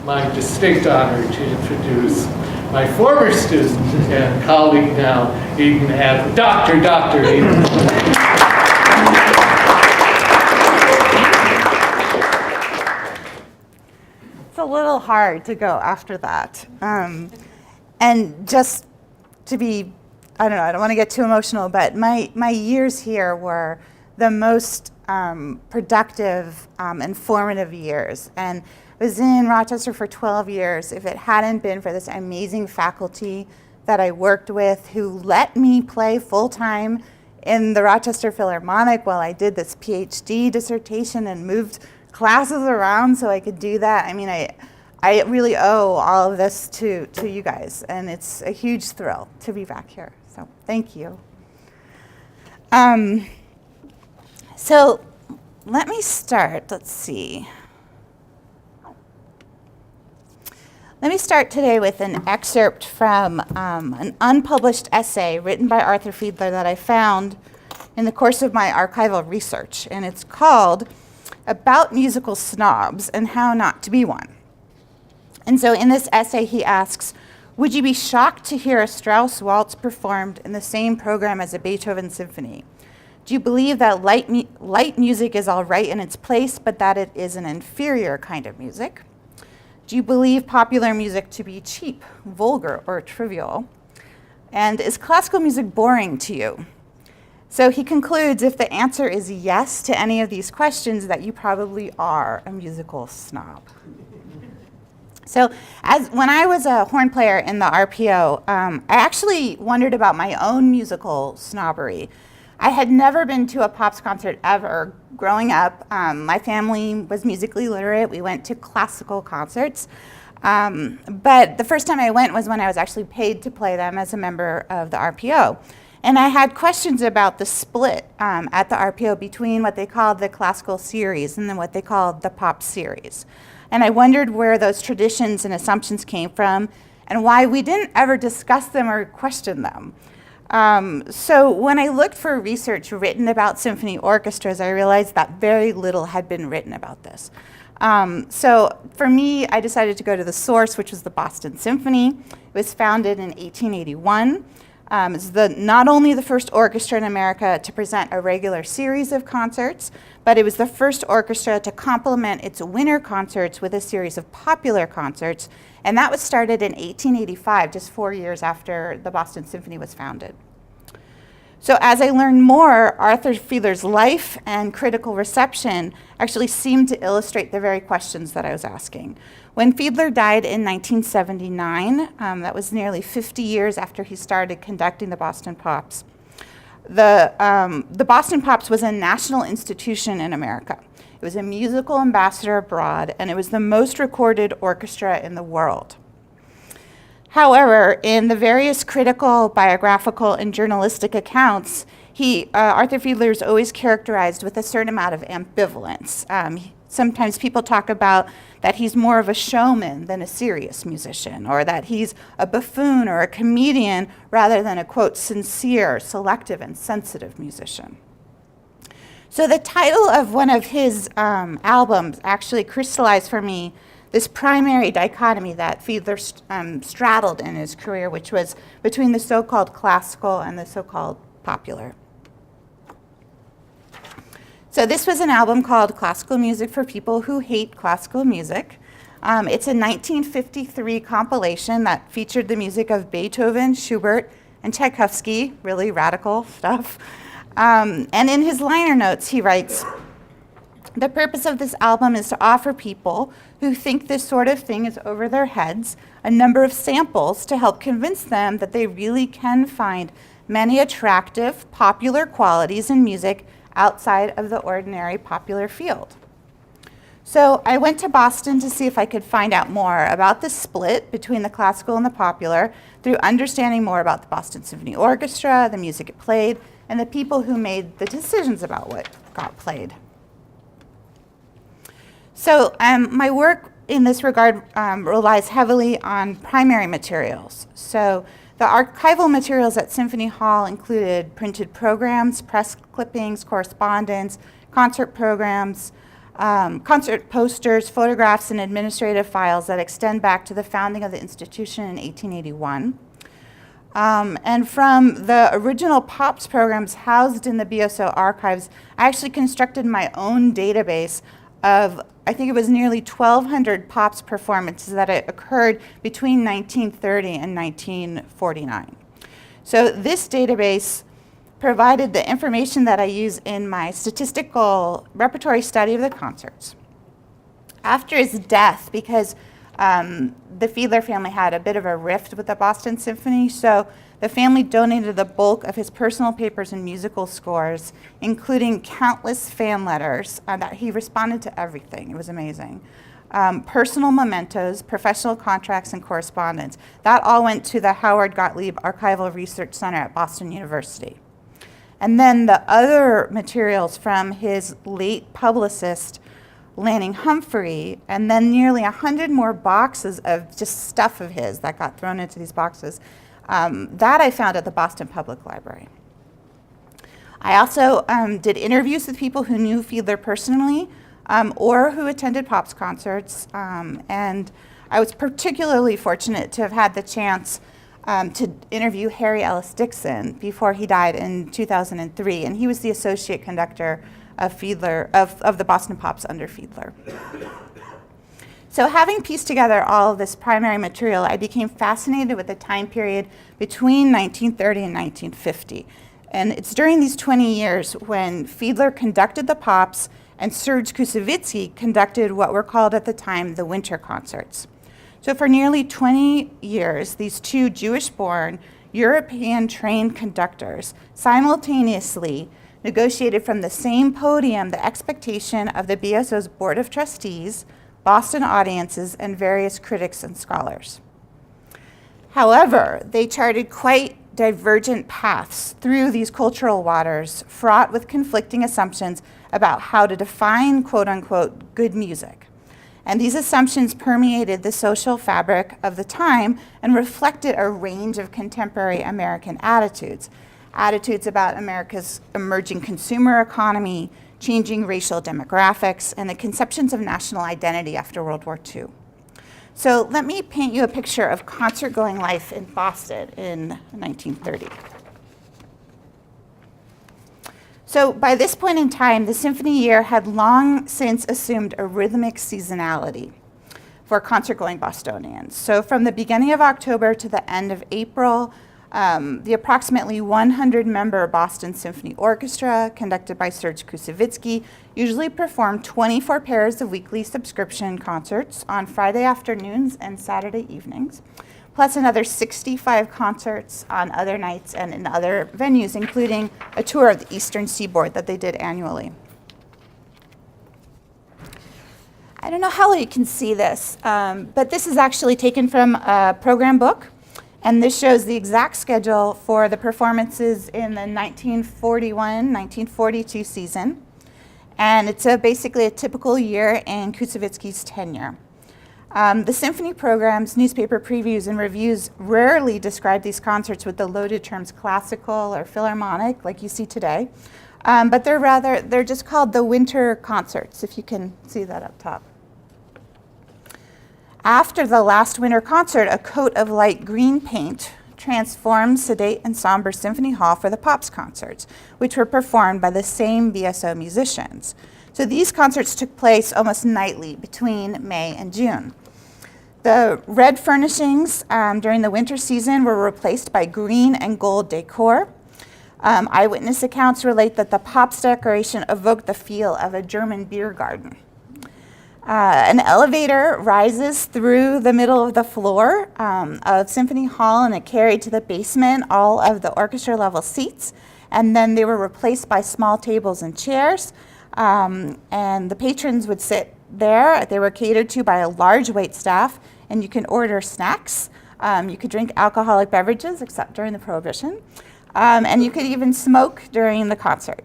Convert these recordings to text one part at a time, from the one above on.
my distinct honor to introduce my former student and colleague now, Ayden Adler. Dr. Ayden. It's a little hard to go after that. And just to be, I don't want to get too emotional, but my years here were the most productive, informative years. And I was in Rochester for 12 years. If it hadn't been for this amazing faculty that I worked with who let me play full-time in the Rochester Philharmonic while I did this PhD dissertation and moved classes around so I could do that. I mean, I really owe all of this to you guys, and it's a huge thrill to be back here. So thank you. So let me start. Let's see. Let me start today with an excerpt from an unpublished essay written by Arthur Fiedler that I found in the course of my archival research, and it's called About Musical Snobs and How Not to Be One. And so in this essay he asks, would you be shocked to hear a Strauss waltz performed in the same program as a Beethoven symphony? Do you believe that light music is all right in its place, but that it is an inferior kind of music? Do you believe popular music to be cheap, vulgar, or trivial? And is classical music boring to you? So he concludes, if the answer is yes to any of these questions, that you probably are a musical snob. So when I was a horn player in the RPO, I actually wondered about my own musical snobbery. I had never been to a Pops concert ever growing up. My family was musically literate. We went to classical concerts. But the first time I went was when I was actually paid to play them as a member of the RPO. And I had questions about the split at the RPO between what they called the classical series and then what they called the pop series. And I wondered where those traditions and assumptions came from and why we didn't ever discuss them or question them. So when I looked for research written about symphony orchestras, I realized that very little had been written about this. So for me, I decided to go to the source, which was the Boston Symphony. It was founded in 1881. It's not only the first orchestra in America to present a regular series of concerts, but it was the first orchestra to complement its winter concerts with a series of popular concerts, and that was started in 1885, just 4 years after the Boston Symphony was founded. So as I learned more, Arthur Fiedler's life and critical reception actually seemed to illustrate the very questions that I was asking. When Fiedler died in 1979, that was nearly 50 years after he started conducting the Boston Pops, the Boston Pops was a national institution in America. It was a musical ambassador abroad, and it was the most recorded orchestra in the world. However, in the various critical, biographical, and journalistic accounts, Arthur Fiedler is always characterized with a certain amount of ambivalence. Sometimes people talk about that he's more of a showman than a serious musician, or that he's a buffoon or a comedian rather than a, quote, sincere, selective, and sensitive musician. So the title of one of his albums actually crystallized for me this primary dichotomy that Fiedler straddled in his career, which was between the so-called classical and the so-called popular. So this was an album called Classical Music for People Who Hate Classical Music. It's a 1953 compilation that featured the music of Beethoven, Schubert, and Tchaikovsky, really radical stuff. And in his liner notes, he writes, "The purpose of this album is to offer people who think this sort of thing is over their heads a number of samples to help convince them that they really can find many attractive, popular qualities in music outside of the ordinary popular field." So I went to Boston to see if I could find out more about the split between the classical and the popular through understanding more about the Boston Symphony Orchestra, the music it played, and the people who made the decisions about what got played. So my work in this regard relies heavily on primary materials. So the archival materials at Symphony Hall included printed programs, press clippings, correspondence, concert programs, concert posters, photographs, and administrative files that extend back to the founding of the institution in 1881. And from the original POPs programs housed in the BSO archives, I actually constructed my own database of, I think it was nearly 1,200 POPs performances that occurred between 1930 and 1949. So this database provided the information that I use in my statistical repertory study of the concerts. After his death, because the Fiedler family had a bit of a rift with the Boston Symphony, so the family donated the bulk of his personal papers and musical scores, including countless fan letters that he responded to everything. It was amazing. Personal mementos, professional contracts, and correspondence. That all went to the Howard Gottlieb Archival Research Center at Boston University. And then the other materials from his late publicist, Lanning Humphrey, and then nearly 100 more boxes of just stuff of his that got thrown into these boxes, that I found at the Boston Public Library. I also did interviews with people who knew Fiedler personally or who attended POPs concerts, and I was particularly fortunate to have had the chance to interview Harry Ellis Dixon before he died in 2003, and he was the associate conductor of Fiedler, of the Boston Pops under Fiedler. So having pieced together all of this primary material, I became fascinated with the time period between 1930 and 1950. And it's during these 20 years when Fiedler conducted the Pops and Serge Koussevitzky conducted what were called at the time the Winter Concerts. So for nearly 20 years, these two Jewish-born, European-trained conductors simultaneously negotiated from the same podium the expectation of the BSO's Board of Trustees, Boston audiences, and various critics and scholars. However, they charted quite divergent paths through these cultural waters, fraught with conflicting assumptions about how to define quote-unquote good music. And these assumptions permeated the social fabric of the time and reflected a range of contemporary American attitudes about America's emerging consumer economy, changing racial demographics, and the conceptions of national identity after World War II. So let me paint you a picture of concert-going life in Boston in 1930. So by this point in time, the symphony year had long since assumed a rhythmic seasonality for concert-going Bostonians. So from the beginning of October to the end of April, the approximately 100-member Boston Symphony Orchestra, conducted by Serge Koussevitzky, usually performed 24 pairs of weekly subscription concerts on Friday afternoons and Saturday evenings, plus another 65 concerts on other nights and in other venues, including a tour of the Eastern Seaboard that they did annually. I don't know how well you can see this, but this is actually taken from a program book. And this shows the exact schedule for the performances in the 1941-1942 season. And it's basically a typical year in Koussevitzky's tenure. The symphony programs, newspaper previews, and reviews rarely describe these concerts with the loaded terms classical or philharmonic, like you see today. But they're just called the winter concerts, if you can see that up top. After the last winter concert, a coat of light green paint transformed sedate and somber Symphony Hall for the Pops concerts, which were performed by the same BSO musicians. So these concerts took place almost nightly between May and June. The red furnishings during the winter season were replaced by green and gold decor. Eyewitness accounts relate that the Pops decoration evoked the feel of a German beer garden. An elevator rises through the middle of the floor of Symphony Hall, and it carried to the basement all of the orchestra level seats, and then they were replaced by small tables and chairs, and the patrons would sit there. They were catered to by a large wait staff, and you can order snacks. You could drink alcoholic beverages, except during the Prohibition, and you could even smoke during the concert.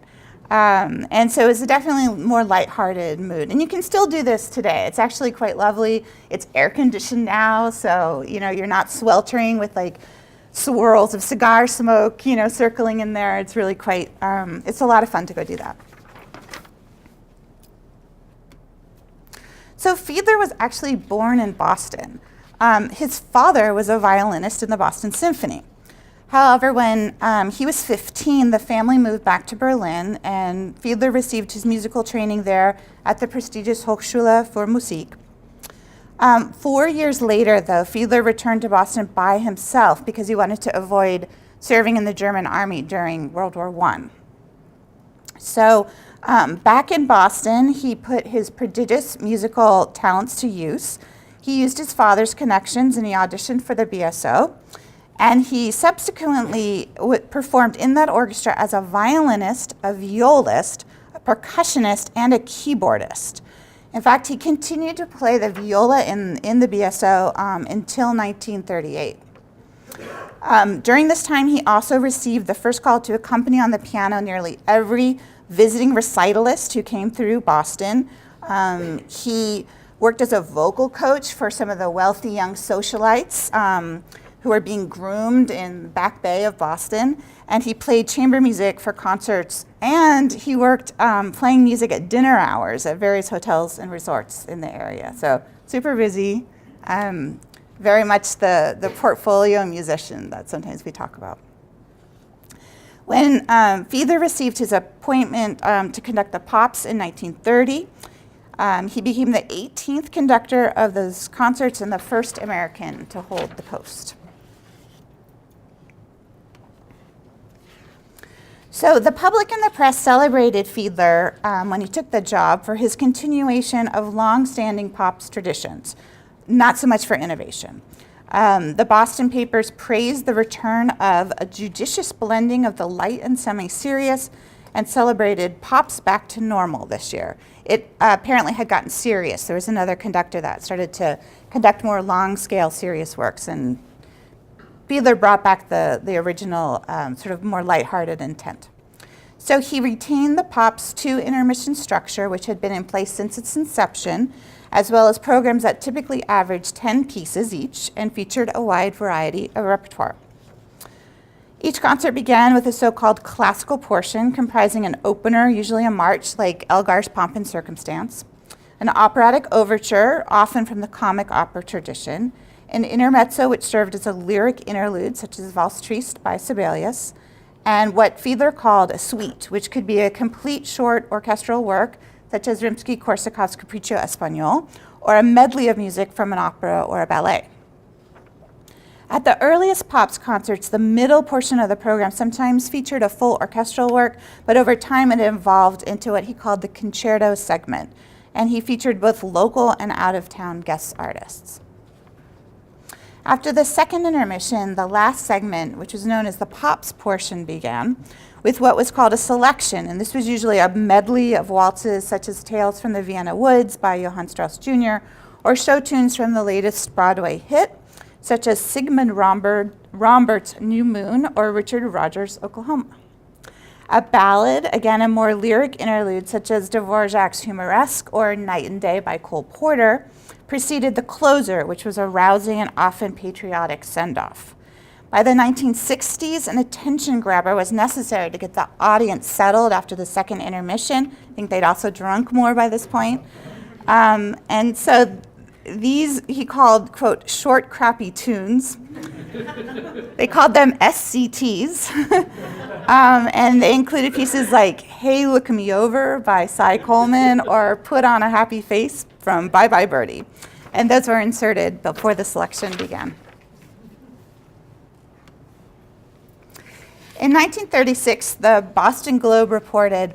And so it's definitely a more lighthearted mood. And you can still do this today. It's actually quite lovely. It's air conditioned now, so you're not sweltering with like swirls of cigar smoke, circling in there. It's really quite, it's a lot of fun to go do that. So Fiedler was actually born in Boston. His father was a violinist in the Boston Symphony. However, when he was 15, the family moved back to Berlin, and Fiedler received his musical training there at the prestigious Hochschule für Musik. 4 years later, though, Fiedler returned to Boston by himself because he wanted to avoid serving in the German army during World War I. So back in Boston, he put his prodigious musical talents to use. He used his father's connections and he auditioned for the BSO. And he subsequently performed in that orchestra as a violinist, a violist, a percussionist, and a keyboardist. In fact, he continued to play the viola in the BSO until 1938. During this time, he also received the first call to accompany on the piano nearly every visiting recitalist who came through Boston. He worked as a vocal coach for some of the wealthy young socialites who were being groomed in the Back Bay of Boston, and he played chamber music for concerts, and he worked playing music at dinner hours at various hotels and resorts in the area. So super busy, very much the portfolio musician that sometimes we talk about. When Fiedler received his appointment to conduct the Pops in 1930, he became the 18th conductor of those concerts and the first American to hold the post. So the public and the press celebrated Fiedler when he took the job for his continuation of long-standing Pops traditions, not so much for innovation. The Boston papers praised the return of a judicious blending of the light and semi-serious and celebrated Pops back to normal this year. It apparently had gotten serious. There was another conductor that started to conduct more long-scale serious works, and Fiedler brought back the original sort of more lighthearted intent. So he retained the Pops' 2 intermission structure, which had been in place since its inception, as well as programs that typically averaged 10 pieces each and featured a wide variety of repertoire. Each concert began with a so-called classical portion comprising an opener, usually a march like Elgar's Pomp and Circumstance, an operatic overture, often from the comic opera tradition, an intermezzo which served as a lyric interlude, such as Valse Triste by Sibelius, and what Fiedler called a suite, which could be a complete short orchestral work, such as Rimsky-Korsakov's Capriccio Espagnol, or a medley of music from an opera or a ballet. At the earliest Pops concerts, the middle portion of the program sometimes featured a full orchestral work, but over time it evolved into what he called the concerto segment, and he featured both local and out-of-town guest artists. After the second intermission, the last segment, which was known as the Pops portion, began with what was called a selection, and this was usually a medley of waltzes such as Tales from the Vienna Woods by Johann Strauss Jr., or show tunes from the latest Broadway hit, such as Sigmund Rombert's New Moon or Richard Rogers' Oklahoma. A ballad, again a more lyric interlude, such as Dvorak's Humoresque or Night and Day by Cole Porter, preceded the closer, which was a rousing and often patriotic send-off. By the 1960s, an attention grabber was necessary to get the audience settled after the second intermission. I think they'd also drunk more by this point. And so these he called, quote, short, crappy tunes. They called them SCTs. And they included pieces like Hey, Look Me Over by Cy Coleman or Put on a Happy Face from Bye Bye Birdie. And those were inserted before the selection began. In 1936, the Boston Globe reported,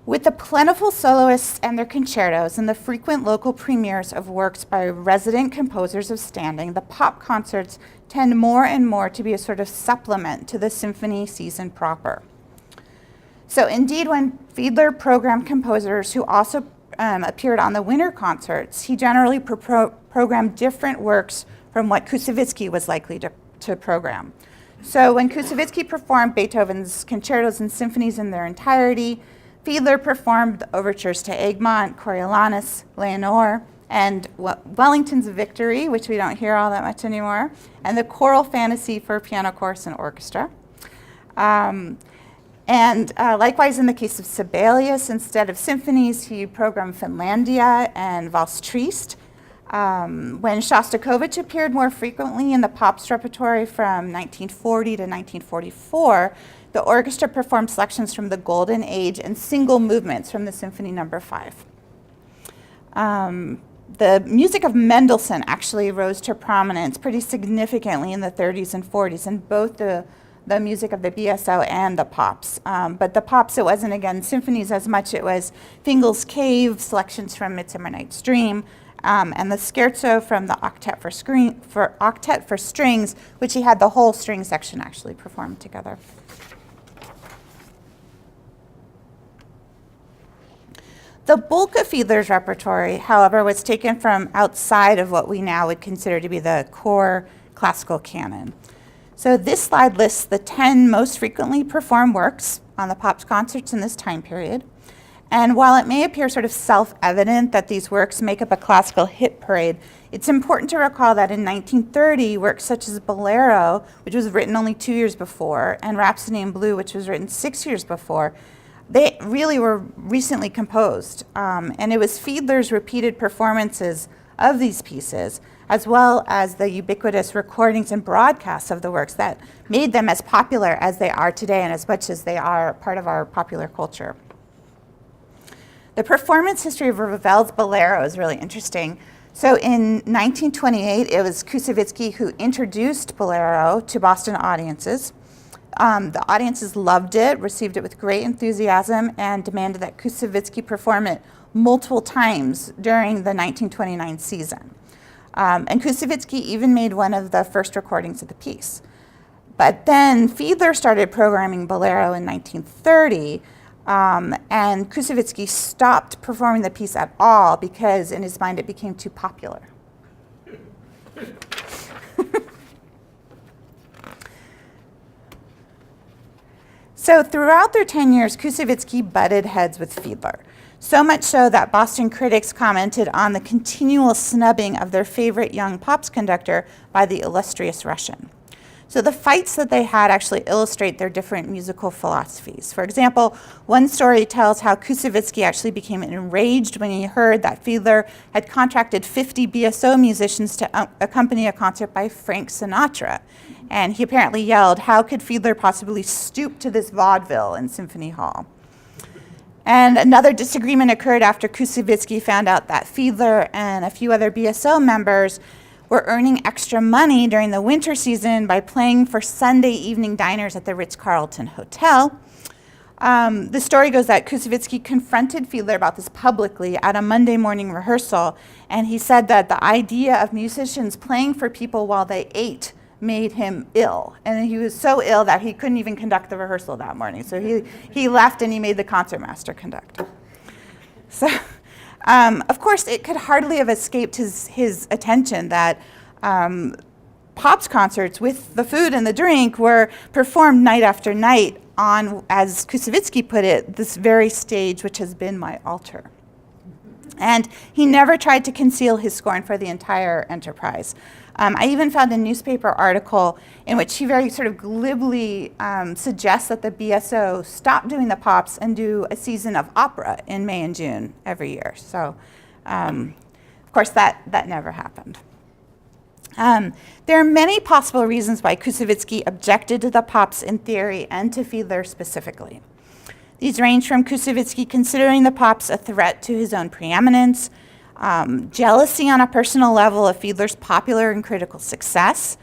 with the plentiful soloists and their concertos and the frequent local premieres of works by resident composers of standing, the Pop concerts tend more and more to be a sort of supplement to the symphony season proper. So indeed, when Fiedler programmed composers who also appeared on the winter concerts, he generally programmed different works from what Koussevitzky was likely to program. So when Koussevitzky performed Beethoven's concertos and symphonies in their entirety, Fiedler performed overtures to Egmont, Coriolanus, Leonore, and Wellington's Victory, which we don't hear all that much anymore, and the Choral Fantasy for piano, chorus, and orchestra. And likewise, in the case of Sibelius, instead of symphonies, he programmed Finlandia and Valse Triste. When Shostakovich appeared more frequently in the Pops repertory from 1940 to 1944, the orchestra performed selections from the Golden Age and single movements from the Symphony No. 5. The music of Mendelssohn actually rose to prominence pretty significantly in the 30s and 40s in both the music of the BSO and the Pops. But the Pops, it wasn't, again, symphonies as much. It was Fingal's Cave, selections from Midsummer Night's Dream, and the Scherzo from the Octet for Strings, which he had the whole string section actually performed together. The bulk of Fiedler's repertory, however, was taken from outside of what we now would consider to be the core classical canon. So this slide lists the 10 most frequently performed works on the Pops concerts in this time period. And while it may appear sort of self-evident that these works make up a classical hit parade, it's important to recall that in 1930, works such as Bolero, which was written only 2 years before, and Rhapsody in Blue, which was written 6 years before, they really were recently composed. And it was Fiedler's repeated performances of these pieces, as well as the ubiquitous recordings and broadcasts of the works that made them as popular as they are today and as much as they are part of our popular culture. The performance history of Ravel's Bolero is really interesting. So in 1928, it was Koussevitzky who introduced Bolero to Boston audiences. The audiences loved it, received it with great enthusiasm, and demanded that Koussevitzky perform it multiple times during the 1929 season. And Koussevitzky even made one of the first recordings of the piece. But then Fiedler started programming Bolero in 1930, and Koussevitzky stopped performing the piece at all because in his mind it became too popular. So throughout their 10 years, Koussevitzky butted heads with Fiedler, so much so that Boston critics commented on the continual snubbing of their favorite young Pops conductor by the illustrious Russian. So the fights that they had actually illustrate their different musical philosophies. For example, one story tells how Koussevitzky actually became enraged when he heard that Fiedler had contracted 50 BSO musicians to accompany a concert by Frank Sinatra. And he apparently yelled, "How could Fiedler possibly stoop to this vaudeville in Symphony Hall?" And another disagreement occurred after Koussevitzky found out that Fiedler and a few other BSO members were earning extra money during the winter season by playing for Sunday evening diners at the Ritz-Carlton Hotel. The story goes that Koussevitzky confronted Fiedler about this publicly at a Monday morning rehearsal, and he said that the idea of musicians playing for people while they ate made him ill. And he was so ill that he couldn't even conduct the rehearsal that morning. So he left and he made the concertmaster conduct. So, of course, it could hardly have escaped his attention that Pops concerts with the food and the drink were performed night after night on, as Koussevitzky put it, this very stage which has been my altar. And he never tried to conceal his scorn for the entire enterprise. I even found a newspaper article in which he very sort of glibly suggests that the BSO stop doing the Pops and do a season of opera in May and June every year. So, of course, that never happened. There are many possible reasons why Koussevitzky objected to the Pops in theory and to Fiedler specifically. These range from Koussevitzky considering the Pops a threat to his own preeminence, jealousy on a personal level of Fiedler's popular and critical success,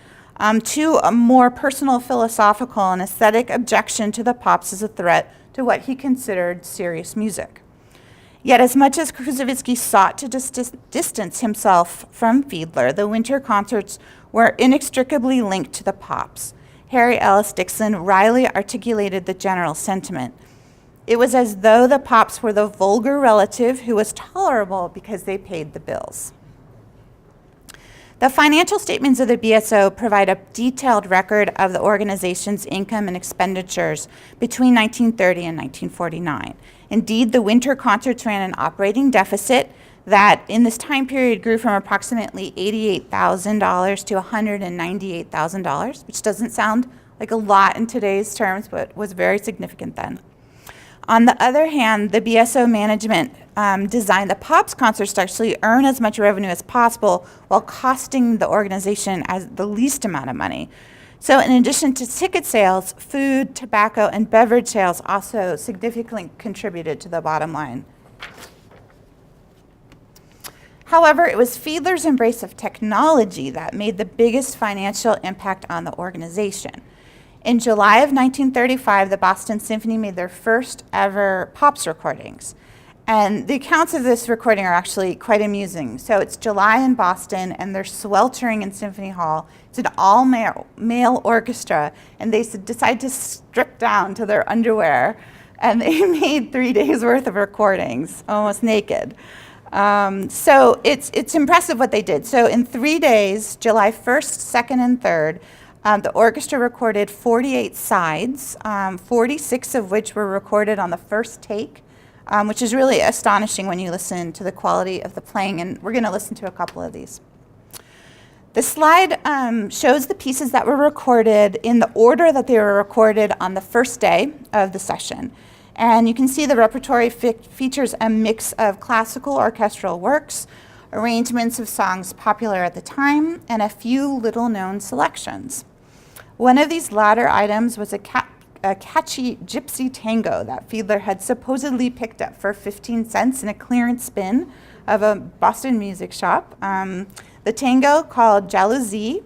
to a more personal philosophical and aesthetic objection to the Pops as a threat to what he considered serious music. Yet as much as Koussevitzky sought to distance himself from Fiedler, the winter concerts were inextricably linked to the Pops. Harry Ellis Dixon wryly articulated the general sentiment. It was as though the Pops were the vulgar relative who was tolerable because they paid the bills. The financial statements of the BSO provide a detailed record of the organization's income and expenditures between 1930 and 1949. Indeed, the winter concerts ran an operating deficit that in this time period grew from approximately $88,000 to $198,000, which doesn't sound like a lot in today's terms, but was very significant then. On the other hand, the BSO management designed the Pops concerts to actually earn as much revenue as possible while costing the organization as the least amount of money. So in addition to ticket sales, food, tobacco, and beverage sales also significantly contributed to the bottom line. However, it was Fiedler's embrace of technology that made the biggest financial impact on the organization. In July of 1935, the Boston Symphony made their first ever Pops recordings. And the accounts of this recording are actually quite amusing. So it's July in Boston, and they're sweltering in Symphony Hall. It's an all-male orchestra, and they decide to strip down to their underwear, and they made 3 days worth of recordings, almost naked. So it's impressive what they did. So in 3 days, July 1st, 2nd, and 3rd, the orchestra recorded 48 sides, 46 of which were recorded on the first take, which is really astonishing when you listen to the quality of the playing, and we're going to listen to a couple of these. The slide shows the pieces that were recorded in the order that they were recorded on the first day of the session. And you can see the repertory features a mix of classical orchestral works, arrangements of songs popular at the time, and a few little-known selections. One of these latter items was a catchy gypsy tango that Fiedler had supposedly picked up for 15 cents in a clearance bin of a Boston music shop. The tango, called Jalousie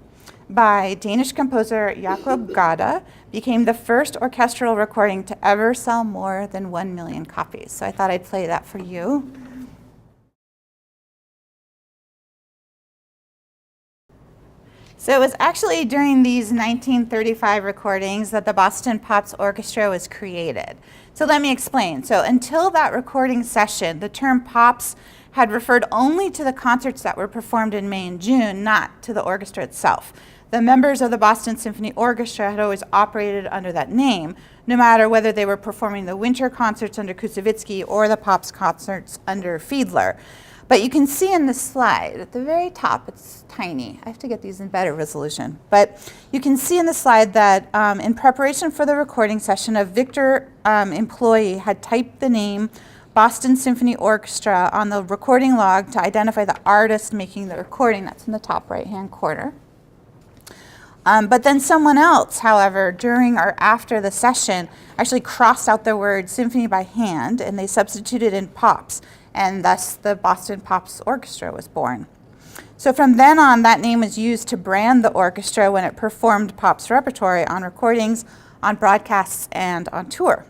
by Danish composer Jacob Gade, became the first orchestral recording to ever sell more than 1 million copies. So I thought I'd play that for you. So it was actually during these 1935 recordings that the Boston Pops Orchestra was created. So let me explain. So until that recording session, the term Pops had referred only to the concerts that were performed in May and June, not to the orchestra itself. The members of the Boston Symphony Orchestra had always operated under that name, no matter whether they were performing the winter concerts under Koussevitzky or the Pops concerts under Fiedler. But you can see in this slide, at the very top, it's tiny. I have to get these in better resolution. But you can see in the slide that in preparation for the recording session, a Victor employee had typed the name Boston Symphony Orchestra on the recording log to identify the artist making the recording. That's in the top right-hand corner. But then someone else, however, during or after the session, actually crossed out the word symphony by hand, and they substituted in Pops, and thus the Boston Pops Orchestra was born. So from then on, that name was used to brand the orchestra when it performed Pops repertory on recordings, on broadcasts, and on tour.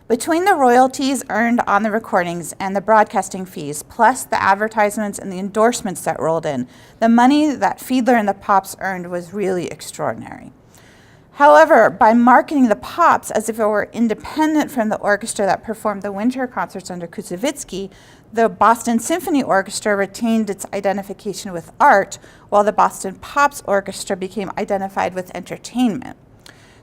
Between the royalties earned on the recordings and the broadcasting fees, plus the advertisements and the endorsements that rolled in, the money that Fiedler and the Pops earned was really extraordinary. However, by marketing the Pops as if it were independent from the orchestra that performed the winter concerts under Koussevitzky, the Boston Symphony Orchestra retained its identification with art, while the Boston Pops Orchestra became identified with entertainment.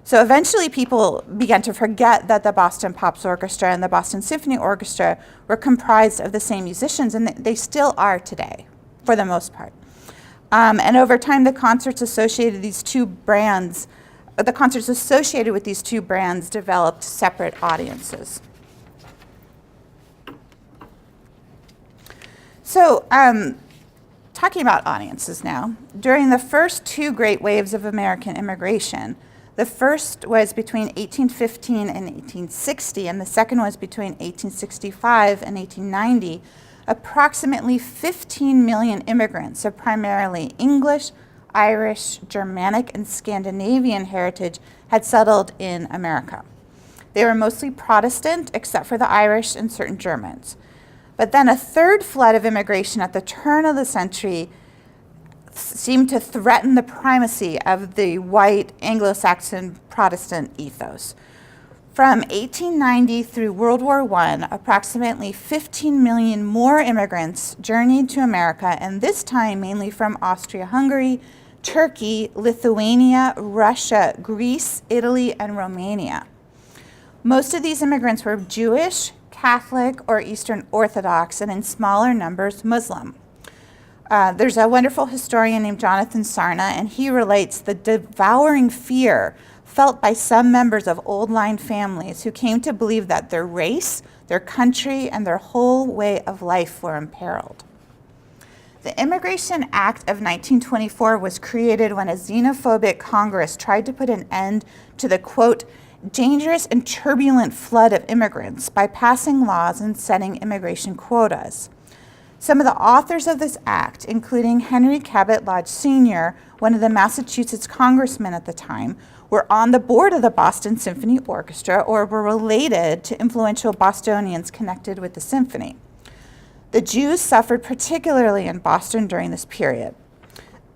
So eventually people began to forget that the Boston Pops Orchestra and the Boston Symphony Orchestra were comprised of the same musicians, and they still are today, for the most part. And over time, the concerts associated with these two brands developed separate audiences. So, talking about audiences now, during the first two great waves of American immigration, the first was between 1815 and 1860, and the second was between 1865 and 1890. Approximately 15 million immigrants of primarily English, Irish, Germanic, and Scandinavian heritage had settled in America. They were mostly Protestant, except for the Irish and certain Germans. But then a third flood of immigration at the turn of the century seemed to threaten the primacy of the white Anglo-Saxon Protestant ethos. From 1890 through World War I, approximately 15 million more immigrants journeyed to America, and this time mainly from Austria-Hungary, Turkey, Lithuania, Russia, Greece, Italy, and Romania. Most of these immigrants were Jewish, Catholic, or Eastern Orthodox, and in smaller numbers, Muslim. There's a wonderful historian named Jonathan Sarna, and he relates the devouring fear felt by some members of old line families who came to believe that their race, their country, and their whole way of life were imperiled. The Immigration Act of 1924 was created when a xenophobic Congress tried to put an end to the, quote, dangerous and turbulent flood of immigrants by passing laws and setting immigration quotas. Some of the authors of this act, including Henry Cabot Lodge Sr., one of the Massachusetts congressmen at the time, were on the board of the Boston Symphony Orchestra or were related to influential Bostonians connected with the symphony. The Jews suffered particularly in Boston during this period.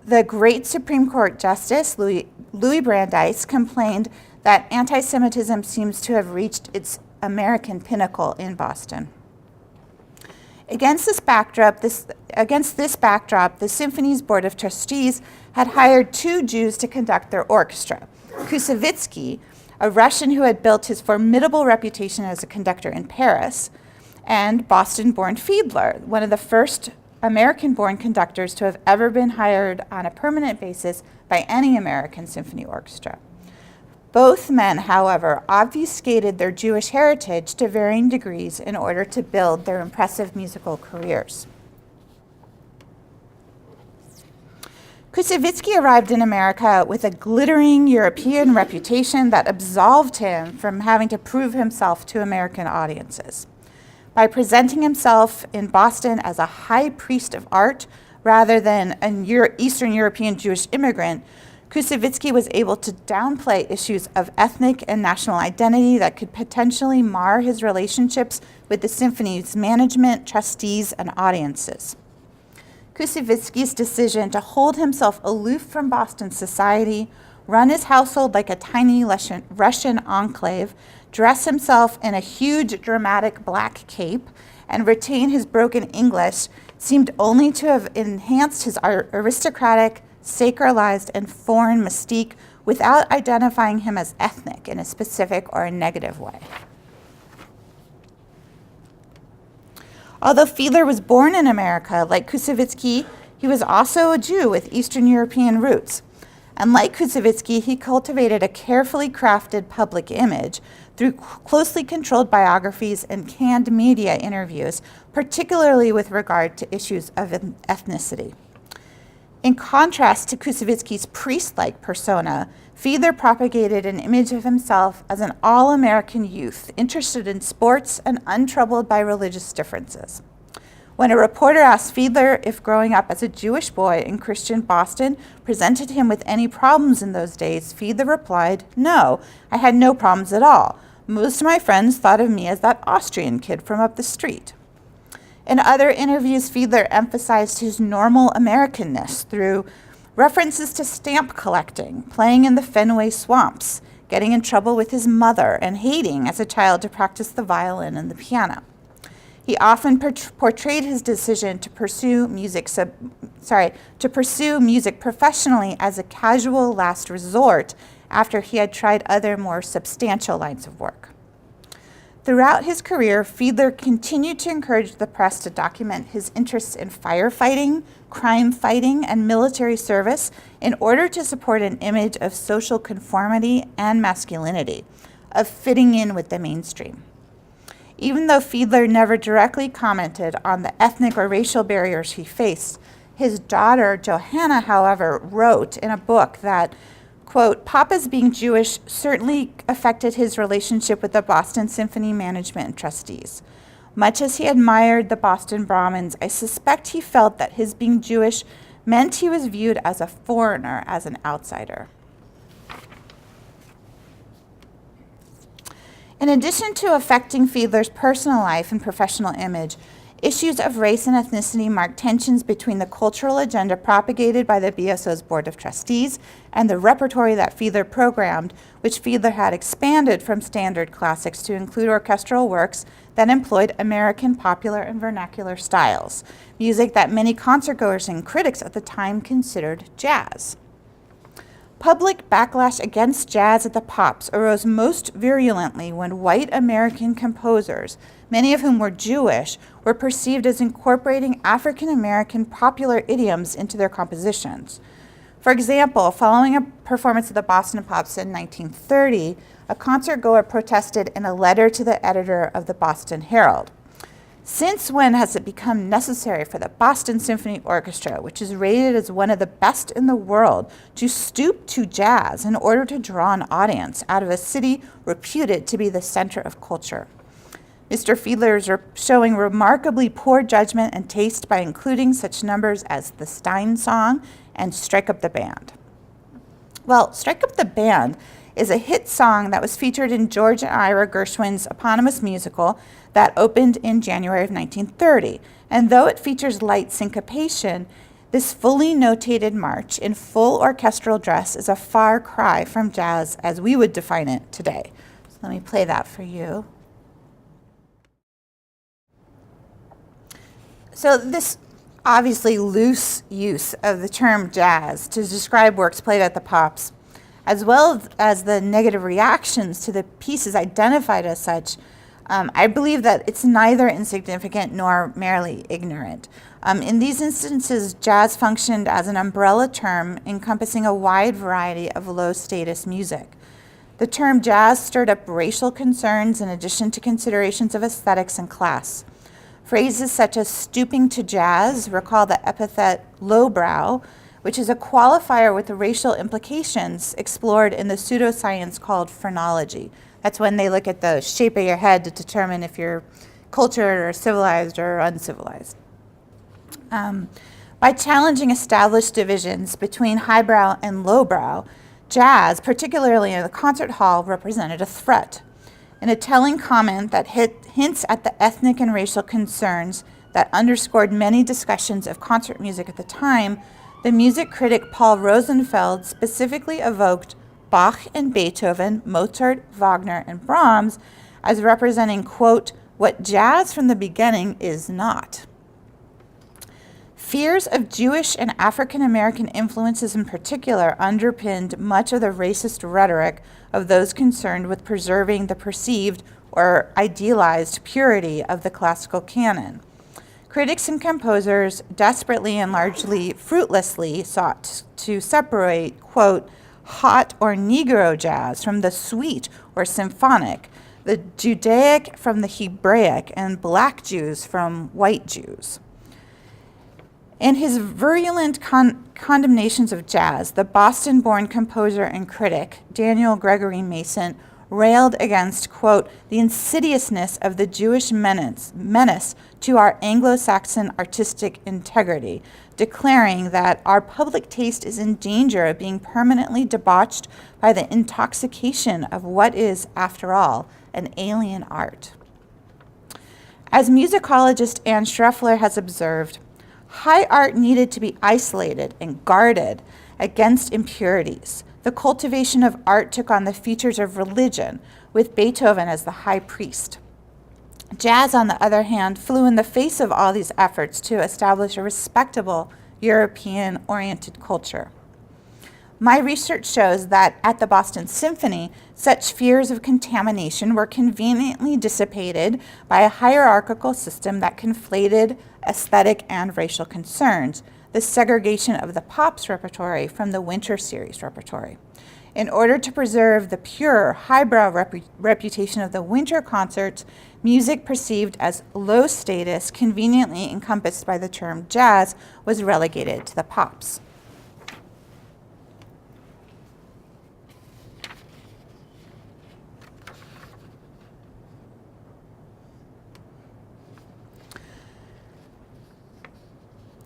The great Supreme Court Justice, Louis Brandeis, complained that anti-Semitism seems to have reached its American pinnacle in Boston. Against this backdrop, the Symphony's Board of Trustees had hired 2 Jews to conduct their orchestra. Kusevitsky, a Russian who had built his formidable reputation as a conductor in Paris, and Boston-born Fiedler, one of the first American-born conductors to have ever been hired on a permanent basis by any American symphony orchestra. Both men, however, obfuscated their Jewish heritage to varying degrees in order to build their impressive musical careers. Kusevitsky arrived in America with a glittering European reputation that absolved him from having to prove himself to American audiences. By presenting himself in Boston as a high priest of art rather than an Eastern European Jewish immigrant, Kusevitsky was able to downplay issues of ethnic and national identity that could potentially mar his relationships with the symphony's management, trustees, and audiences. Kusevitsky's decision to hold himself aloof from Boston society, run his household like a tiny Russian enclave, dress himself in a huge dramatic black cape, and retain his broken English seemed only to have enhanced his aristocratic, sacralized, and foreign mystique without identifying him as ethnic in a specific or a negative way. Although Fiedler was born in America, like Kusevitsky, he was also a Jew with Eastern European roots. And like Kusevitsky, he cultivated a carefully crafted public image through closely controlled biographies and canned media interviews, particularly with regard to issues of ethnicity. In contrast to Kusevitsky's priest-like persona, Fiedler propagated an image of himself as an all-American youth, interested in sports and untroubled by religious differences. When a reporter asked Fiedler if growing up as a Jewish boy in Christian Boston presented him with any problems in those days, Fiedler replied, "No, I had no problems at all. Most of my friends thought of me as that Austrian kid from up the street." In other interviews, Fiedler emphasized his normal Americanness through references to stamp collecting, playing in the Fenway swamps, getting in trouble with his mother, and hating as a child to practice the violin and the piano. He often portrayed his decision to pursue music professionally as a casual last resort after he had tried other more substantial lines of work. Throughout his career, Fiedler continued to encourage the press to document his interests in firefighting, crime fighting, and military service in order to support an image of social conformity and masculinity, of fitting in with the mainstream. Even though Fiedler never directly commented on the ethnic or racial barriers he faced, his daughter, Johanna, however, wrote in a book that, quote, "Papa's being Jewish certainly affected his relationship with the Boston Symphony management and trustees. Much as he admired the Boston Brahmins, I suspect he felt that his being Jewish meant he was viewed as a foreigner, as an outsider." In addition to affecting Fiedler's personal life and professional image, issues of race and ethnicity marked tensions between the cultural agenda propagated by the BSO's Board of Trustees and the repertory that Fiedler programmed, which Fiedler had expanded from standard classics to include orchestral works that employed American popular and vernacular styles, music that many concertgoers and critics at the time considered jazz. Public backlash against jazz at the Pops arose most virulently when white American composers, many of whom were Jewish, were perceived as incorporating African American popular idioms into their compositions. For example, following a performance of the Boston Pops in 1930, a concertgoer protested in a letter to the editor of the Boston Herald. Since when has it become necessary for the Boston Symphony Orchestra, which is rated as one of the best in the world, to stoop to jazz in order to draw an audience out of a city reputed to be the center of culture? Mr. Fiedler is showing remarkably poor judgment and taste by including such numbers as the Stein Song and Strike Up the Band. Well, Strike Up the Band is a hit song that was featured in George and Ira Gershwin's eponymous musical that opened in January of 1930. And though it features light syncopation, this fully notated march in full orchestral dress is a far cry from jazz as we would define it today. So let me play that for you. So this obviously loose use of the term jazz to describe works played at the Pops, as well as the negative reactions to the pieces identified as such, I believe that it's neither insignificant nor merely ignorant. In these instances, jazz functioned as an umbrella term encompassing a wide variety of low-status music. The term jazz stirred up racial concerns in addition to considerations of aesthetics and class. Phrases such as stooping to jazz recall the epithet lowbrow, which is a qualifier with the racial implications explored in the pseudoscience called phrenology. That's when they look at the shape of your head to determine if you're cultured or civilized or uncivilized. By challenging established divisions between highbrow and lowbrow, jazz, particularly in the concert hall, represented a threat. In a telling comment that hints at the ethnic and racial concerns that underscored many discussions of concert music at the time, the music critic Paul Rosenfeld specifically evoked Bach and Beethoven, Mozart, Wagner, and Brahms as representing, quote, what jazz from the beginning is not. Fears of Jewish and African American influences in particular underpinned much of the racist rhetoric of those concerned with preserving the perceived or idealized purity of the classical canon. Critics and composers desperately and largely fruitlessly sought to separate, quote, hot or Negro jazz from the sweet or symphonic, the Judaic from the Hebraic, and black Jews from white Jews. In his virulent condemnations of jazz, the Boston-born composer and critic Daniel Gregory Mason railed against, quote, the insidiousness of the Jewish menace to our Anglo-Saxon artistic integrity, declaring that our public taste is in danger of being permanently debauched by the intoxication of what is, after all, an alien art. As musicologist Anne Schreffler has observed, high art needed to be isolated and guarded against impurities. The cultivation of art took on the features of religion, with Beethoven as the high priest. Jazz, on the other hand, flew in the face of all these efforts to establish a respectable European-oriented culture. My research shows that at the Boston Symphony, such fears of contamination were conveniently dissipated by a hierarchical system that conflated aesthetic and racial concerns, the segregation of the Pops repertory from the Winter Series repertory. In order to preserve the pure, highbrow reputation of the winter concerts, music perceived as low status, conveniently encompassed by the term jazz, was relegated to the Pops.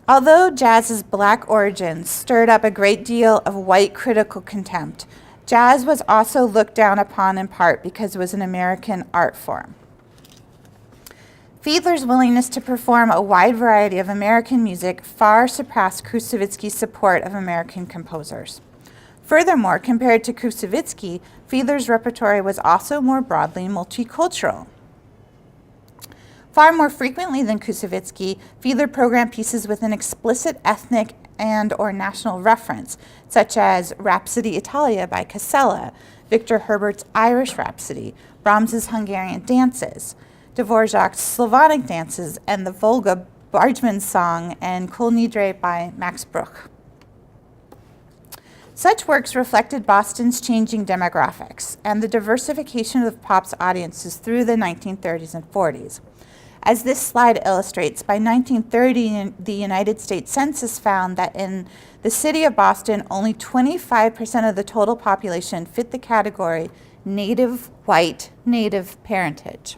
Although jazz's black origins stirred up a great deal of white critical contempt, jazz was also looked down upon in part because it was an American art form. Fiedler's willingness to perform a wide variety of American music far surpassed Koussevitzky's support of American composers. Furthermore, compared to Koussevitzky, Fiedler's repertory was also more broadly multicultural. Far more frequently than Koussevitzky, Fiedler programmed pieces with an explicit ethnic and or national reference, such as Rhapsody Italia by Casella, Victor Herbert's Irish Rhapsody, Brahms's Hungarian Dances, Dvorak's Slavonic Dances, and the Volga Bargeman's Song and Kol Nidre by Max Bruch. Such works reflected Boston's changing demographics and the diversification of pop's audiences through the 1930s and 40s. As this slide illustrates, by 1930, the United States Census found that in the city of Boston, only 25% of the total population fit the category native white, native parentage.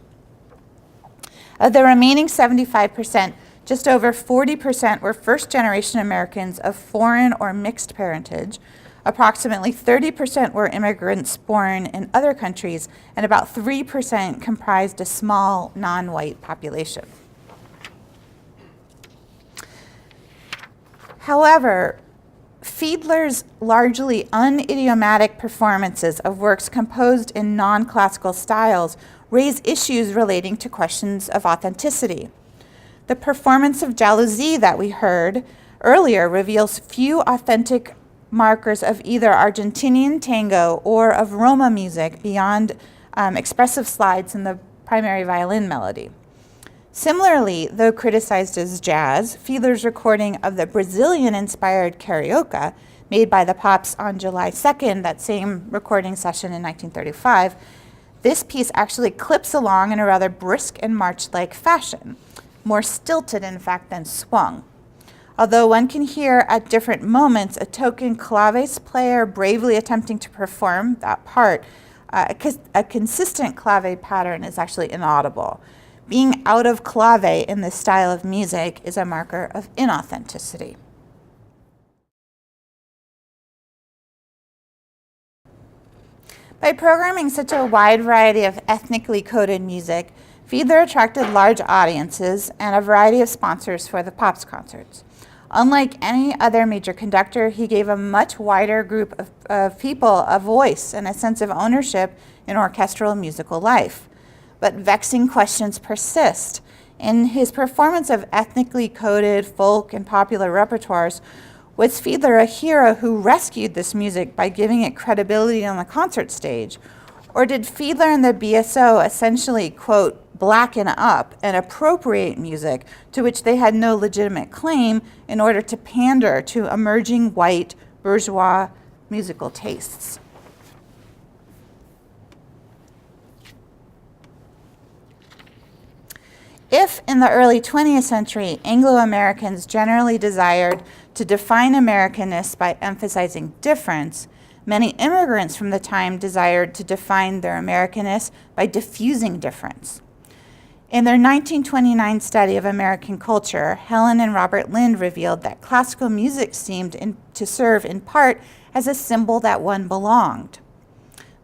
Of the remaining 75%, just over 40% were first-generation Americans of foreign or mixed parentage. Approximately 30% were immigrants born in other countries, and about 3% comprised a small non-white population. However, Fiedler's largely unidiomatic performances of works composed in non-classical styles raise issues relating to questions of authenticity. The performance of Jalousie that we heard earlier reveals few authentic markers of either Argentinian tango or of Roma music beyond expressive slides in the primary violin melody. Similarly, though criticized as jazz, Fiedler's recording of the Brazilian-inspired Carioca, made by the Pops on July 2nd, that same recording session in 1935, this piece actually clips along in a rather brisk and march-like fashion, more stilted, in fact, than swung. Although one can hear at different moments a token claves player bravely attempting to perform that part, a consistent clave pattern is actually inaudible. Being out of clave in this style of music is a marker of inauthenticity. By programming such a wide variety of ethnically coded music, Fiedler attracted large audiences and a variety of sponsors for the Pops concerts. Unlike any other major conductor, he gave a much wider group of people a voice and a sense of ownership in orchestral musical life. But vexing questions persist. In his performance of ethnically coded folk and popular repertoires, was Fiedler a hero who rescued this music by giving it credibility on the concert stage? Or did Fiedler and the BSO essentially, quote, blacken up and appropriate music to which they had no legitimate claim in order to pander to emerging white bourgeois musical tastes? If in the early 20th century, Anglo-Americans generally desired to define Americanness by emphasizing difference, many immigrants from the time desired to define their Americanness by diffusing difference. In their 1929 study of American culture, Helen and Robert Lind revealed that classical music seemed to serve in part as a symbol that one belonged.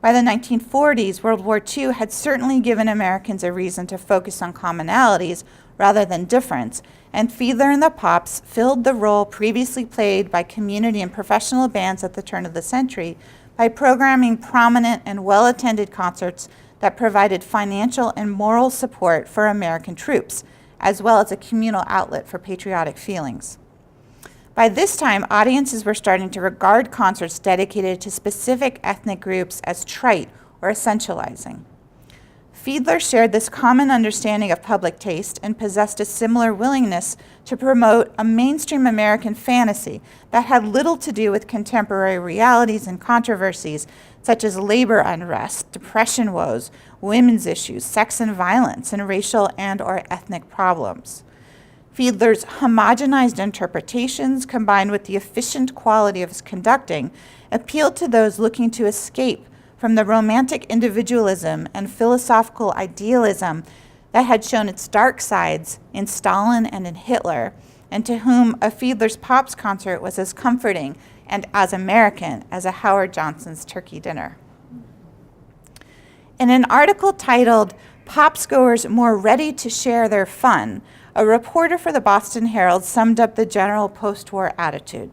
By the 1940s, World War II had certainly given Americans a reason to focus on commonalities rather than difference, and Fiedler and the Pops filled the role previously played by community and professional bands at the turn of the century by programming prominent and well-attended concerts that provided financial and moral support for American troops, as well as a communal outlet for patriotic feelings. By this time, audiences were starting to regard concerts dedicated to specific ethnic groups as trite or essentializing. Fiedler shared this common understanding of public taste and possessed a similar willingness to promote a mainstream American fantasy that had little to do with contemporary realities and controversies such as labor unrest, depression woes, women's issues, sex and violence, and racial and/or ethnic problems. Fiedler's homogenized interpretations, combined with the efficient quality of his conducting, appealed to those looking to escape from the romantic individualism and philosophical idealism that had shown its dark sides in Stalin and in Hitler, and to whom a Fiedler's Pops concert was as comforting and as American as a Howard Johnson's turkey dinner. In an article titled, "Pops Goers More Ready to Share Their Fun," a reporter for the Boston Herald summed up the general post-war attitude.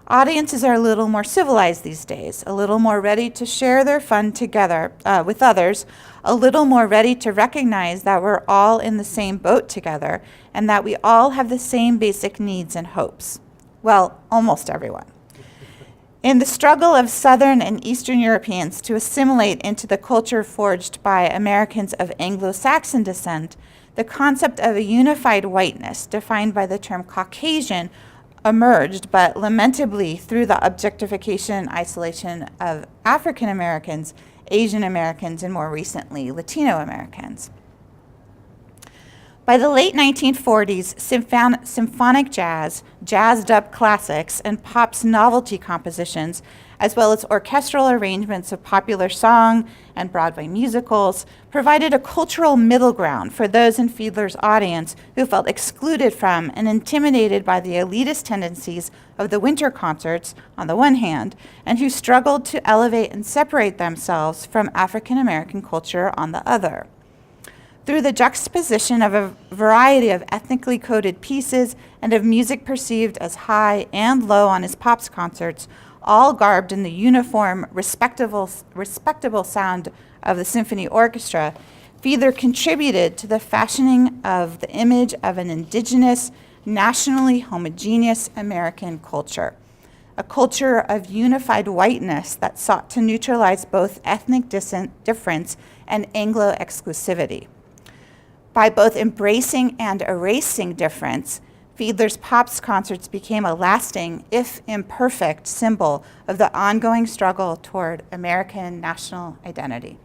Audiences are a little more civilized these days, a little more ready to share their fun together with others, a little more ready to recognize that we're all in the same boat together and that we all have the same basic needs and hopes. Well, almost everyone. In the struggle of Southern and Eastern Europeans to assimilate into the culture forged by Americans of Anglo-Saxon descent, the concept of a unified whiteness, defined by the term Caucasian, emerged, but lamentably through the objectification and isolation of African Americans, Asian Americans, and more recently, Latino Americans. By the late 1940s, symphonic jazz, jazzed-up classics, and pop's novelty compositions, as well as orchestral arrangements of popular song and Broadway musicals, provided a cultural middle ground for those in Fiedler's audience who felt excluded from and intimidated by the elitist tendencies of the winter concerts on the one hand, and who struggled to elevate and separate themselves from African American culture on the other. Through the juxtaposition of a variety of ethnically coded pieces and of music perceived as high and low on his pops concerts, all garbed in the uniform, respectable sound of the symphony orchestra, Fiedler contributed to the fashioning of the image of an indigenous, nationally homogeneous American culture, a culture of unified whiteness that sought to neutralize both ethnic difference and Anglo-exclusivity. By both embracing and erasing difference, Fiedler's pops concerts became a lasting, if imperfect, symbol of the ongoing struggle toward American national identity.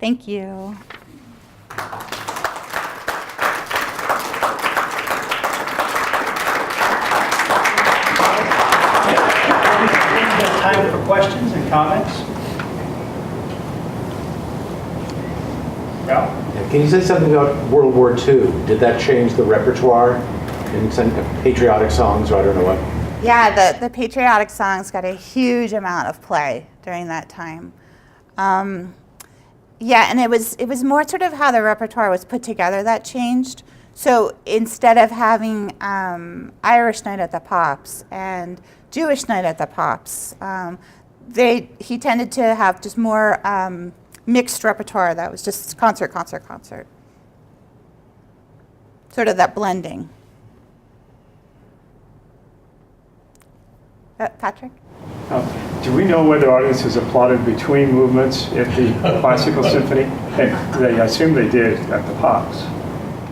Thank you. Time for questions and comments. Ralph? Can you say something about World War II? Did that change the repertoire in some patriotic songs, or I don't know what? Yeah, the patriotic songs got a huge amount of play during that time. Yeah, and it was more sort of how the repertoire was put together that changed. So instead of having Irish Night at the Pops and Jewish Night at the Pops, he tended to have just more mixed repertoire that was just concert, concert, concert. Sort of that blending. Patrick? Do we know whether audiences applauded between movements at the classical symphony? I assume they did at the Pops.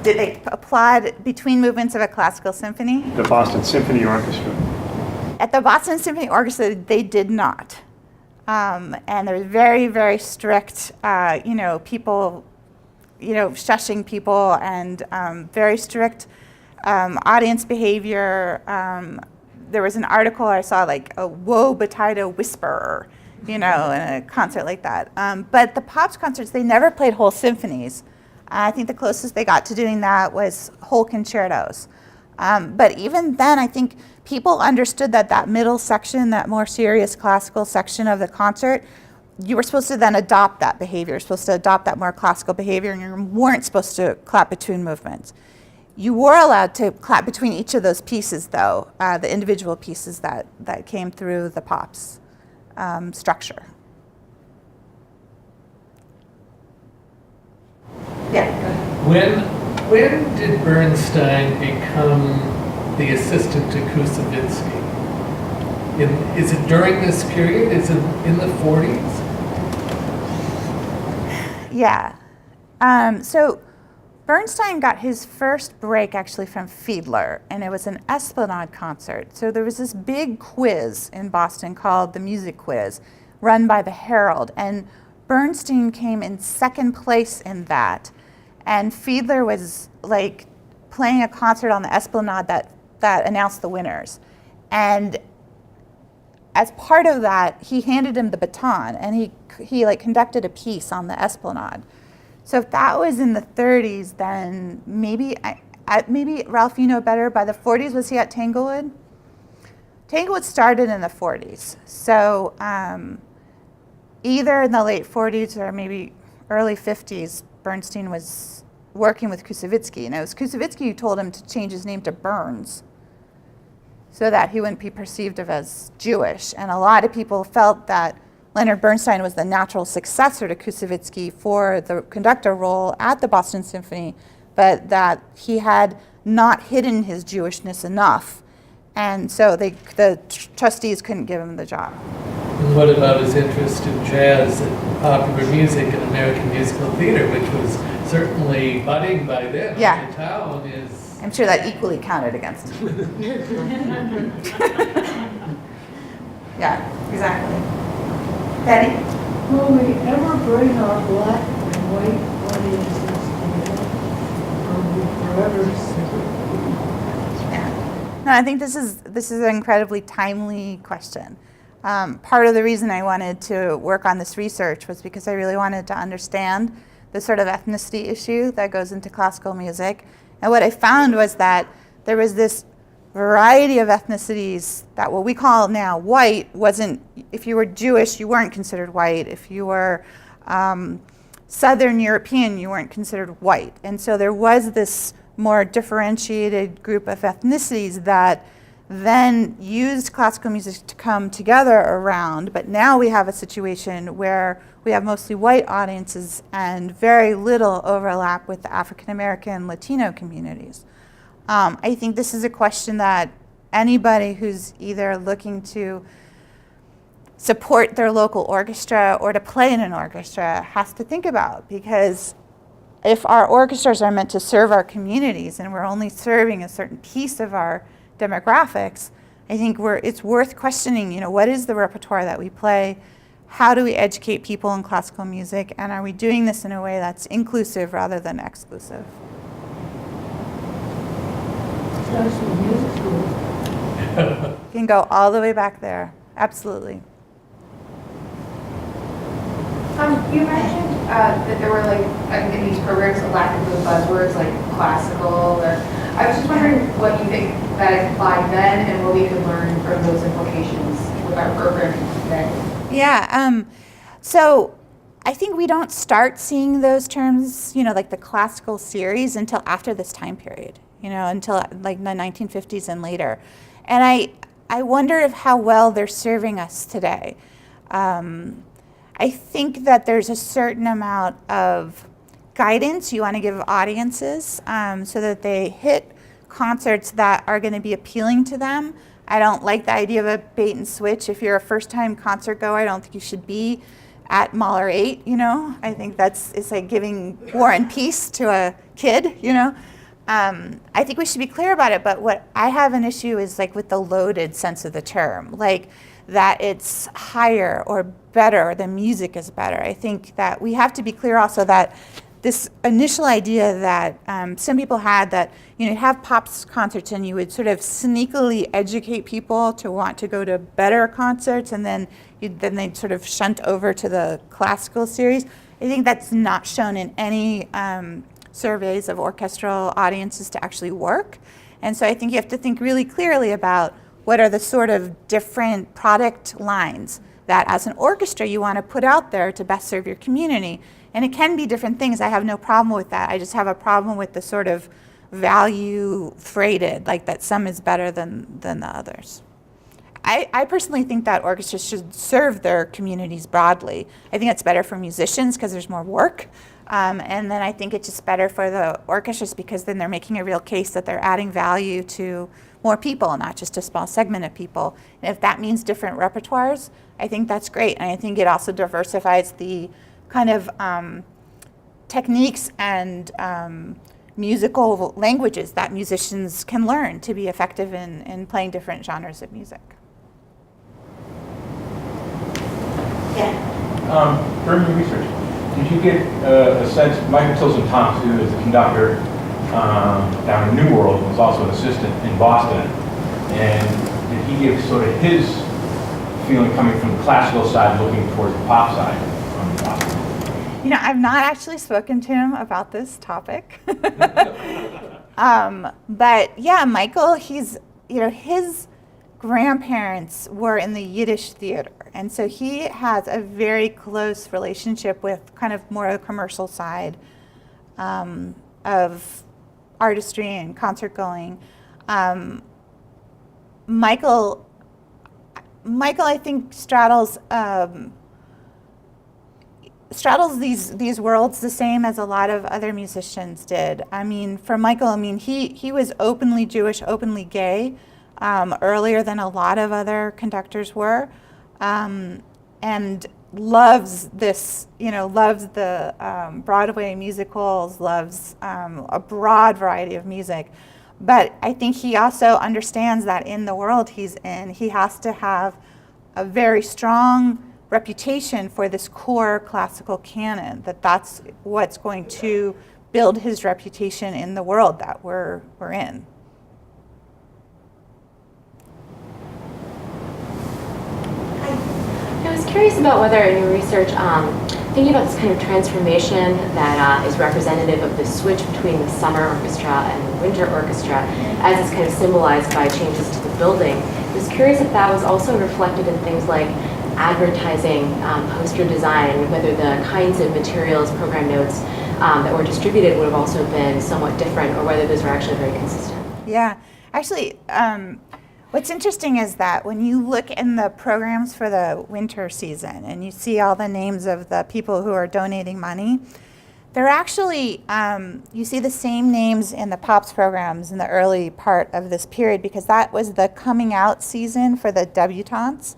Did they applaud between movements of a classical symphony? The Boston Symphony Orchestra. At the Boston Symphony Orchestra, they did not. And they're very, very strict, people, shushing people and very strict audience behavior. There was an article I saw, like a woe betide a whisperer, in a concert like that. But the Pops concerts, they never played whole symphonies. I think the closest they got to doing that was whole concertos. But even then, I think people understood that middle section, that more serious classical section of the concert, you were supposed to then adopt that behavior. You're supposed to adopt that more classical behavior, and you weren't supposed to clap between movements. You were allowed to clap between each of those pieces, though, the individual pieces that came through the Pops structure. Yeah. When did Bernstein become the assistant to Kusevitsky? Is it during this period? Is it in the 40s? Yeah. So Bernstein got his first break actually from Fiedler, and it was an Esplanade concert. So there was this big quiz in Boston called the Music Quiz, run by the Herald, and Bernstein came in second place in that. And Fiedler was like playing a concert on the Esplanade that announced the winners. And as part of that, he handed him the baton, and he like conducted a piece on the Esplanade. So if that was in the 30s, then maybe Ralph, you know better. By the 40s, was he at Tanglewood? Tanglewood started in the 40s. So either in the late 40s or maybe early 50s, Bernstein was working with Kusevitsky. And it was Kusevitsky who told him to change his name to Burns so that he wouldn't be perceived as Jewish. And a lot of people felt that Leonard Bernstein was the natural successor to Kusevitsky for the conductor role at the Boston Symphony, but that he had not hidden his Jewishness enough, And so the trustees couldn't give him the job. And what about his interest in jazz and popular music and American musical theater, which was certainly budding by then? Yeah. The town is. I'm sure that equally counted against him. Yeah, exactly. Betty? Will we ever bring our black and white audiences together? Or will we forever separate? Yeah. No, I think this is an incredibly timely question. Part of the reason I wanted to work on this research was because I really wanted to understand the sort of ethnicity issue that goes into classical music. And what I found was that there was this variety of ethnicities that what we call now white wasn't, if you were Jewish, you weren't considered white. If you were Southern European, you weren't considered white. And so there was this more differentiated group of ethnicities that then used classical music to come together around. But now we have a situation where we have mostly white audiences and very little overlap with the African American Latino communities. I think this is a question that anybody who's either looking to support their local orchestra or to play in an orchestra has to think about, because if our orchestras are meant to serve our communities and we're only serving a certain piece of our demographics, I think it's worth questioning, what is the repertoire that we play? How do we educate people in classical music? And are we doing this in a way that's inclusive rather than exclusive? Starts with music school. You can go all the way back there. Absolutely. You mentioned that there were in these programs a lack of those buzzwords like classical. I was just wondering what you think that implied then and what we could learn from those implications with our programming today. Yeah. So I think we don't start seeing those terms, like the classical series until after this time period, until like the 1950s and later. And I wonder how well they're serving us today. I think that there's a certain amount of guidance you want to give audiences so that they hit concerts that are going to be appealing to them. I don't like the idea of a bait and switch. If you're a first-time concert goer, I don't think you should be at Mahler 8, I think it's like giving War and Peace to a kid, I think we should be clear about it, but what I have an issue is like with the loaded sense of the term, like that it's higher or better, or the music is better. I think that we have to be clear also that this initial idea that some people had that, you'd have pop concerts and you would sort of sneakily educate people to want to go to better concerts, and then they'd sort of shunt over to the classical series. I think that's not shown in any surveys of orchestral audiences to actually work. And so I think you have to think really clearly about what are the sort of different product lines that as an orchestra you want to put out there to best serve your community. And it can be different things. I have no problem with that. I just have a problem with the sort of value freighted, like that some is better than the others. I personally think that orchestras should serve their communities broadly. I think it's better for musicians because there's more work. And then I think it's just better for the orchestras because then they're making a real case that they're adding value to more people, not just a small segment of people. And if that means different repertoires, I think that's great. And I think it also diversifies the kind of techniques and musical languages that musicians can learn to be effective in playing different genres of music. Yeah. During your research, did you get a sense, Michael Tilson Thomas, who is the conductor down in New World, was also an assistant in Boston, and did he give sort of his feeling coming from the classical side looking towards the pop side on the Boston? I've not actually spoken to him about this topic. But yeah, Michael, his grandparents were in the Yiddish theater. And so he has a very close relationship with kind of more the commercial side of artistry and concert going. Michael, I think straddles these worlds the same as a lot of other musicians did. I mean, for Michael, he was openly Jewish, openly gay, earlier than a lot of other conductors were, and loves this, loves the Broadway musicals, loves a broad variety of music. But I think he also understands that in the world he's in, he has to have a very strong reputation for this core classical canon, that's what's going to build his reputation in the world that we're in. I was curious about whether in your research, thinking about this kind of transformation that is representative of the switch between the summer orchestra and the winter orchestra, as is kind of symbolized by changes to the building. I was curious if that was also reflected in things like advertising, poster design, whether the kinds of materials, program notes that were distributed would have also been somewhat different, or whether those were actually very consistent. Yeah, actually, what's interesting is that when you look in the programs for the winter season and you see all the names of the people who are donating money, they're actually, you see the same names in the POPs programs in the early part of this period, because that was the coming out season for the debutantes.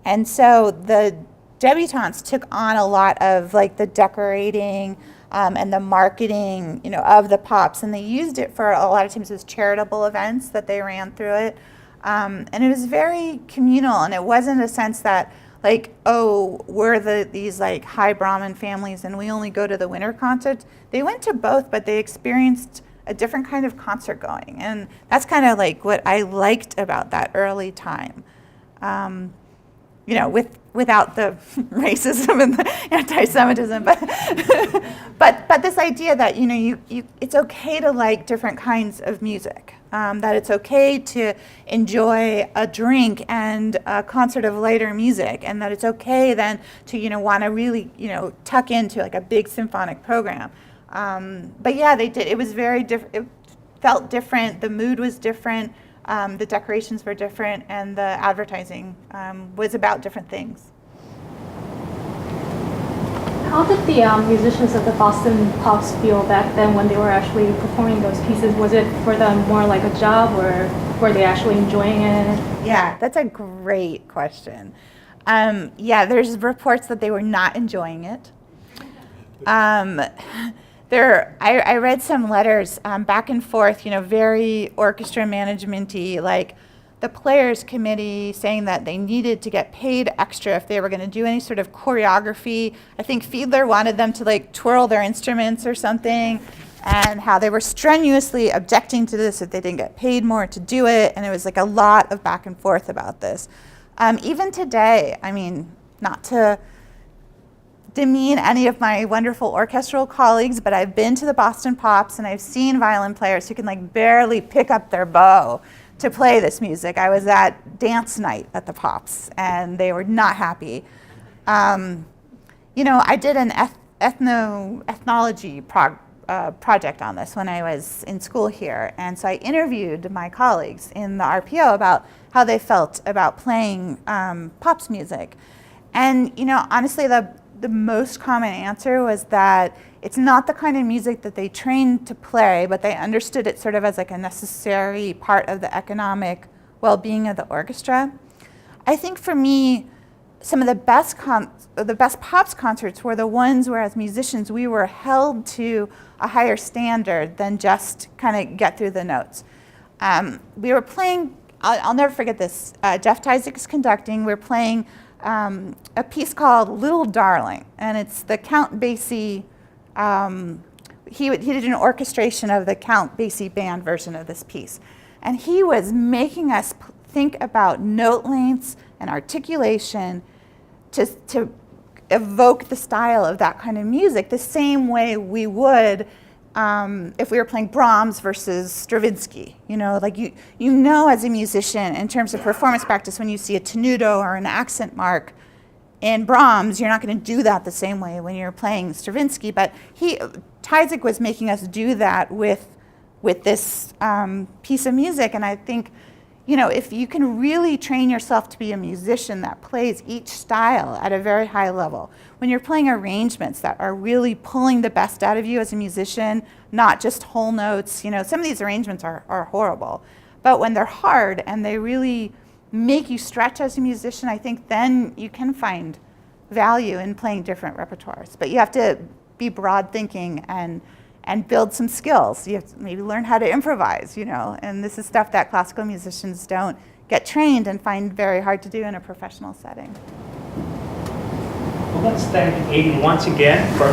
And so the debutantes took on a lot of like the decorating and the marketing, of the POPs, and they used it for a lot of times as charitable events that they ran through it. And it was very communal, and it wasn't a sense that like, oh, we're these like high Brahmin families and we only go to the winter concerts. They went to both, but they experienced a different kind of concert going. And that's kind of like what I liked about that early time. Without the racism and the anti-Semitism, but this idea that it's okay to like different kinds of music, that it's okay to enjoy a drink and a concert of lighter music, and that it's okay then to want to really tuck into like a big symphonic program. But yeah, they did. It was very different. It felt different. The mood was different. The decorations were different, and the advertising was about different things. How did the musicians of the Boston Pops feel back then when they were actually performing those pieces? Was it for them more like a job, or were they actually enjoying it? Yeah, that's a great question. There's reports that they were not enjoying it. I read some letters back and forth, very orchestra management-y, like the players committee saying that they needed to get paid extra if they were going to do any sort of choreography. I think Fiedler wanted them to like twirl their instruments or something, and how they were strenuously objecting to this if they didn't get paid more to do it. And it was like a lot of back and forth about this. Even today, not to demean any of my wonderful orchestral colleagues, but I've been to the Boston Pops and I've seen violin players who can like barely pick up their bow to play this music. I was at dance night at the Pops and they were not happy. I did an ethnology project on this when I was in school here, and so I interviewed my colleagues in the RPO about how they felt about playing Pops music. And honestly, the most common answer was that it's not the kind of music that they trained to play, but they understood it sort of as like a necessary part of the economic well-being of the orchestra. I think for me, some of the best Pops concerts were the ones where as musicians we were held to a higher standard than just kind of get through the notes. We were playing, I'll never forget this, Jeff Tyzik's conducting, we were playing a piece called Little Darling, and it's the Count Basie, he did an orchestration of the Count Basie band version of this piece. And he was making us think about note lengths and articulation to evoke the style of that kind of music the same way we would if we were playing Brahms versus Stravinsky. As a musician, in terms of performance practice, when you see a tenuto or an accent mark in Brahms, you're not going to do that the same way when you're playing Stravinsky. But Tyzik was making us do that with this piece of music. And I think, if you can really train yourself to be a musician that plays each style at a very high level, when you're playing arrangements that are really pulling the best out of you as a musician, not just whole notes, some of these arrangements are horrible. But when they're hard and they really make you stretch as a musician, I think then you can find value in playing different repertoires. But you have to be broad thinking and build some skills. You have to maybe learn how to improvise, and this is stuff that classical musicians don't get trained and find very hard to do in a professional setting. Well, let's thank Ayden once again for